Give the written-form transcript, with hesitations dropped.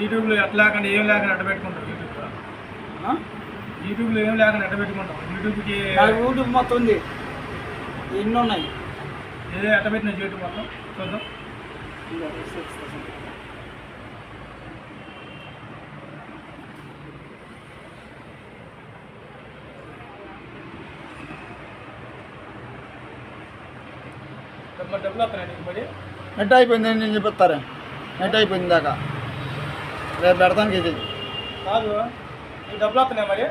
యూట్యూబ్లో ఎట్లా లేకుండా ఏం లేకుండా అడ్డ పెట్టుకుంటాం యూట్యూబ్లో ఏం లేకుండా అడ్డ పెట్టుకుంటాం యూట్యూబ్కి యూట్యూబ్ మొత్తం ఉంది, ఎన్ని ఉన్నాయి ఏదో అట్ట పెట్టిన యూట్యూబ్ మొత్తం చూద్దాం. డబ్బులు వస్తున్నాయి నీకు మరి నెట్ అయిపోయింది, నేను చెప్తారా నెట్ అయిపోయింది దాకా రేపు పెడతానికి ఇది కాదు, ఈ డబ్బులు వస్తున్నాయి మరి.